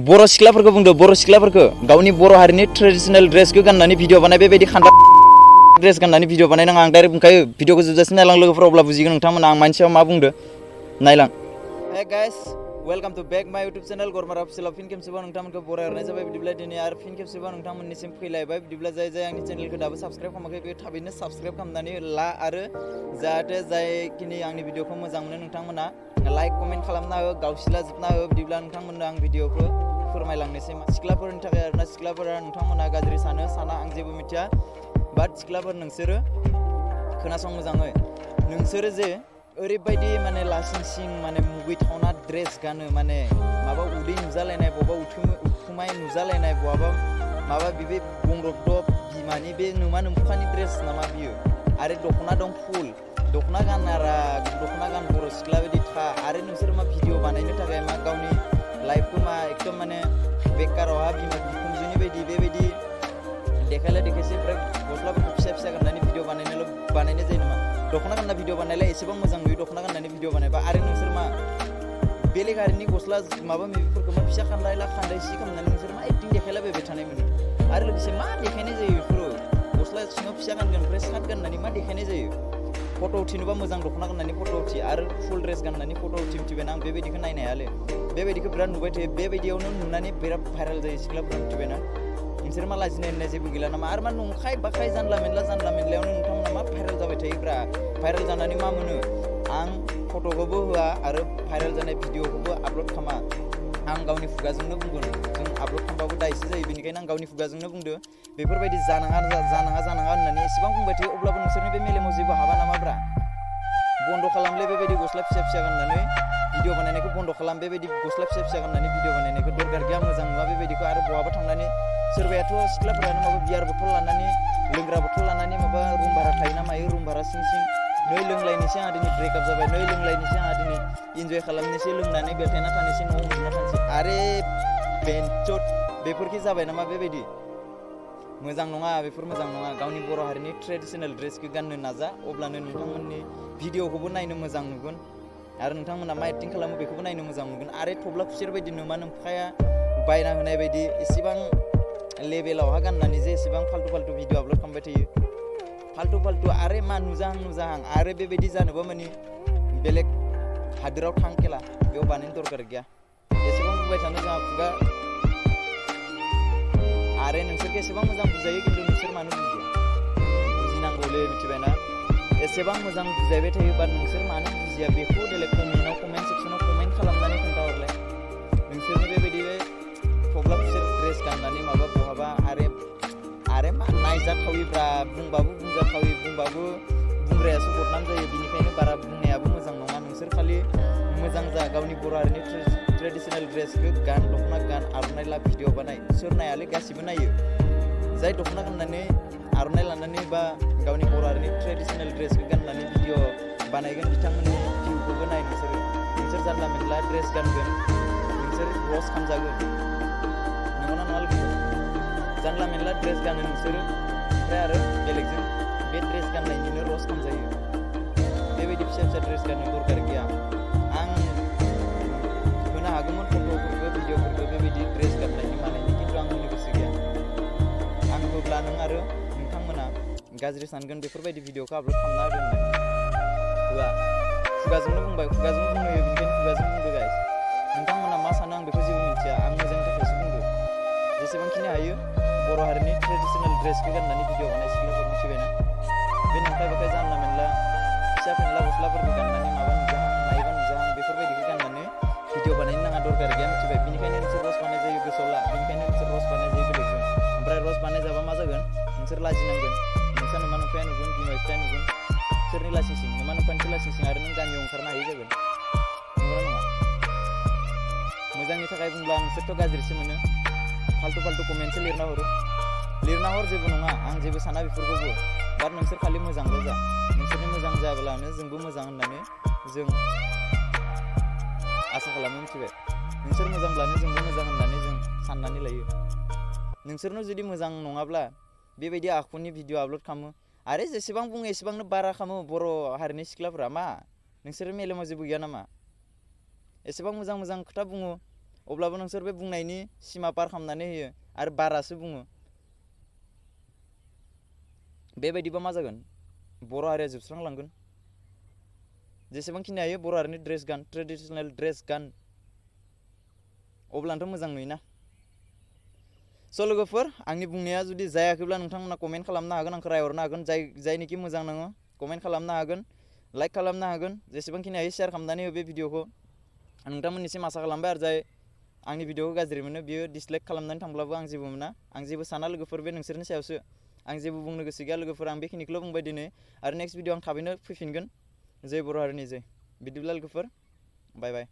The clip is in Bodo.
बर' सिख्लाफोरखौ बुंदो, बर' सिख्लाफोरखौ गावनि बर' हारिनि ट्रेडिशनेल ड्रेसखौ गाननानै भिडिअ बानाय, बेबायदि खान्दा ड्रेस गाननानै भिडिअ बानायनाङा। आं डाइरेक्ट बुंखायो, भिडिअखौ जोबजासिम नायलां लोगोफोर, अब्ला बुजिगोन नोंथांमोना आं मानसियाव मा बुंदो। नायलां। हे गाइस, वेलकाम टु बेक माय इउटुब चेनेल गरमारा अफिसियेलाव फिन खेबसेबाव नोंथांमोनखौ बरायहरनाय जाबाय। बिदिब्ला दिनै आरो फिन खेबसेबाव नोंथांमोननिसिम फैलायबाय। बिदिब्ला जाय आंनि चेनेलखौ दाबो साबस्क्राइब खालामाखै बे थाबैनो साबस्क्राइब खालामनानै ला, आरो जाहाथे जायखिनि आंनि भिडिअखौ मोजां मोनो नोंथांमोना लाइक कमेन्ट खालामना हो, गावसिला जोबना हो। बिदिब्ला नोंथांमोननो आं भिडिअखौ फोरमायलांनोसै। सिख्लाफोरनि थाखाय आरोना, सिख्लाफोरा नोंथांमोना गाज्रि सानो साना आं जेबो मिथिया, बाट सिख्लाफोर नोंसोरो खोनासं मोजाङै। नोंसोरो जे ओरैबायदि माने लासिं सिं माने मुगैथावना ड्रेस गानो, माने माबा उदै नुजालायनाय, बहाबा उथुमाय नुजालायनाय, बहाबा माबा बे गंरबदब बिमानि बे नोमा नोमफानि ड्रेस नामा बियो। आरो दख'ना दं फुल, दख'ना गान आरा, दख'ना गान बर' सिख्ला बायदि था। आरो नोंसोर मा भिडिअ बानायनो थाखाय मा गावनि लाइफखौ मा एकदम माने बेकारावहा बिमा बिखुनजोनि बायदि बेबायदि देखायला देखायसै ओमफ्राय गस्लाफोरखौ फिसा फिसा गाननानै भिडिअ बानायनाय जायो नामा? दख'ना गानना भिडिअ बानायलाय एसेबां मोजां नुयो दख'ना गाननानै भिडिअ बानायबा। आरो नोंसोर मा बेलेग हारिनि गस्ला माबा माबिफोरखौ मा फिसा खान्दायला खान्दायसि खालामनानै नोंसोर मा एक्टिं देखायलाबायबाय थानाय मोनो? आरो लोगोसे मा देखायनाय जायो बेफोरो? गस्ला सिङाव फिसा गानगोन ओमफ्राय सार्ट गाननानै मा देखायनाय जायो? फट' उथिनोबा मोजां दख'ना गाननानै फट' उथि, आरो फुल ड्रेस गाननानै फट' उथिबायना। आं बेबायदिखौ नायनो हायालै, बेबायदिखौ बिराद नुबाय थायो। बेबायदियावनो नुनानै बिराद भाइरेल जायो सिख्लाफोरा, मिथिबायना? नोंसोर मा लाजिनाय होननाय जेबो गैला नामा? आरो मा नंखाय बाखाय जानला मेनलायावनो नोंथांमोना मा भाइरेल जाबाय थायोब्रा? भाइरेल जानानै मा मोनो? आं फट'खौबो होआ आरो भाइरेल जानाय भिडिअखौबो आपल'ड खालामा। आं गावनि खुगाजोंनो बुंगोन, जों आपल'ड खालामबाबो दायसो जायो। बेनिखायनो आं गावनि खुगाजोंनो बुंदो, बेफोरबायदि जानाङा होननानै एसेबां बुंबाय थायो। अब्लाबो नोंसोरनि बे मेलेमाव जेबो हाबा नामाब्रा? बन्द' खालामलै बेबायदि गस्ला फिसा फिसा गाननानै भिडिअ बानायनायखौ बन्द' खालाम। बेबायदि गस्ला फिसा फिसा गाननानै भिडिअ बानायनायखौ दरकार गैया, मोजां नुवा बेबायदिखौ। आरो बहाबा थांनानै सोरबायाथ' सिख्लाफोरानो माबा बियार बथल लानानै, लोंग्रा बथल लानानै माबा रुम भारा थायोना मायो, रुम भारा सिं नै लोंलायनोसै, आंहा दिनै ब्रेकआप जाबाय, नै लोंलायनोसै, आंहा दिनै इन्जय खालामनोसै, लोंनानै बेलथायना थानोसै, न'आव उन्दुना थानोसै। आरे बेन्चद, बेफोरखि जाबाय नामा बेबायदि? मोजां नङा, बेफोर मोजां नङा। गावनि बर' हारिनि ट्रेडिशनेल ड्रेसखौ गाननो नाजा, अब्लानो नोंथांमोननि भिडिअखौबो नायनो मोजां नुगोन, आरो नोंथांमोना मा एक्टिं खालामो बेखौबो नायनो मोजां नुगोन। आरो थब्ला खुसेर बायदि नोमा नोमखाया बायना होनाय बायदि एसेबां लेभेलावहा गाननानै जे एसेबां फाल्थु भिडिअ आपल'ड खालामबाय थायो, फाल्थु आरो मा नुजाहां। आरो बेबायदि जानोबा माने बेलेग हादोराव थां खेला, बेयाव बानायनो दरकार गैया। एसेबां बुंबाय थानो जोंहा खुगा, आरो नोंसोरखौ एसेबां मोजां बुजायो, खिन्थु नोंसोर मानो बुजिया? बुजिनांगौलै, मिथिबायना? एसेबां मोजां बुजायबाय थायो, बाट नोंसोर मानो बुजिया बेखौ देलेग कमेन्ट सेक्सनाव कमेन्ट खालामनानै खोन्थाहरलाय। नोंसोरनि बेबायदि थब्ला खुसेर ड्रेस गाननानै माबा बहाबा आरो मा नायजाथाविब्रा, बुंबाबो बुंजाथावि, बुंबाबो बुंग्रायासो बदनाम जायो। बेनिखायनो बारा बुंनायाबो मोजां नङा। नोंसोर खालि मोजां जा, गावनि बर' हारिनि ट्रेडिशनेल ड्रेसखौ गान, दख'ना गान, आर'नाइ ला, भिडिअ बानाय। सोर नायालै? गासिबो नायो। जाय दख'ना गाननानै आर'नाइ लानानै बा गावनि बर' हारिनि ट्रेडिशनेल ड्रेसखौ गाननानै भिडिअ बानायगोन, बिथांमोननि भिउखौबो नाय। नोंसोर जानला मेनला ड्रेस गानगोन, नोंसोर रस खामजागोन, नंगौना नङा लोगो? जानला मेनला ड्रेस गानो नोंसोरो, ओमफ्राय आरो बेलेगजों बे ड्रेस गाननायनिनो रस खामजायो। बेबायदि फिसा ड्रेस गाननो दरकार गैया। आं होनो हागौमोन फट'फोरखौ, भिडिअफोरखौ बेबायदि ड्रेस गाननायनि मानायनि, खिन्थु आं होनो गोसो गैया। आं होब्ला नों आरो नोंथांमोना गाज्रि सानगोन, बेफोरबायदि भिडिअखौ आपल'ड खालामना होदों होननानै। होआ, खुगाजोंनो बुंबाय, खुगाजों बुंनो होयो, बेनिखायनो खुगाजों बुंदो गाइस। नोंथांमोना मा सानो आं बेखौ जेबो मिथिया, आं मोजांनि थाखायसो बुंदो। जेसेबांखिनि हायो बर' हारिनि ट्रेडिशनेल ड्रेसखौ गाननानै भिडिअ बानाय सिख्लाफोर, मिथिबायना? बे नंखाय बाखाय जानला मेनला फिसा फेनला गस्लाफोरखौ गाननानै माबा नुजाहां बेफोरबायदिखौ गाननानै भिडिअ बानायनो नाङा, दरकार गैया, मिथिबाय? बेनिखायनो नोंसोर रस बानाय जायो, गोसोआव ला। बेनिखायनो नोंसोर रस बानाय जायो बेलेगजों, ओमफ्राय रस बानाय जाबा मा जागोन? नोंसोर लाजिनांगोन, नोंसा नोमा नोमफाया नुगोन, बिमा बिफाया नुगोन। सोरनि लासिंसिं? नोमा नोमफानिसो लासिंसिं, आरो नों गामियाव ओंखारनो हायि जागोन। नंगौना नङा? मोजांनि थाखाय बुंब्ला नोंसोरथ' गाज्रिसो मोनो, फाल्थु कमेन्टसो लिरना हर, जेबो नङा, आं जेबो साना बेफोरखौबो। बाट नोंसोर खालि मोजांल' जा। नोंसोरनि मोजां जाब्लानो जोंबो मोजां होननानै जों आसा खालामो, मिथिबाय? नोंसोर मोजांब्लानो जोंबो मोजां होननानै जों साननानै लायो। नोंसोरनो जुदि मोजां नङाब्ला बेबायदि आखुनि भिडिअ आपल'ड खालामो, आरो जेसेबां बुङो एसेबांनो बारा खालामो बर' हारिनि सिख्लाफोरा। मा नोंसोर मेलेमाव जेबो गैया नामा? एसेबां मोजां खोथा बुङो, अब्लाबो नोंसोर बे बुंनायनि सिमा पार खालामनानै होयो आरो बारासो बुङो। बेबायदिबा मा जागोन? बर' हारिया जोबस्रांलांगोन। जेसेबांखिनि हायो बर' हारिनि ड्रेस गान, ट्रेडिसनेल ड्रेस गान, अब्लानोथ' मोजां नुयोना। स' लोगोफोर, आंनि बुंनाया जुदि जायाखैब्ला नोंथांमोना कमेन्ट खालामनो हागोन, आंखौ रायहरनो हागोन। जायनिखि मोजां नाङो कमेन्ट खालामनो हागोन, लाइक खालामनो हागोन, जेसेबांखिनि हायो शेयार खालामनानै हो बे भिडिअखौ। नोंथांमोननिसिम आसा खालामबाय आरो जाय आंनि भिडिअखौ गाज्रि मोनो बियो डिसलाइक खालामनानै थांब्लाबो आं जेबो मोना, आं जेबो साना लोगोफोर, बे नोंसोरनि सायावसो। आं जेबो बुंनो गोसो गैया लोगोफोर, आं बेखिनिखौल' बुंबाय दिनै। आरो नेक्स्ट भिडिअ आं थाबैनो फैफिनगोन। जय बर' हारिनि जय। बिदिब्ला लोगोफोर, बाय बाय।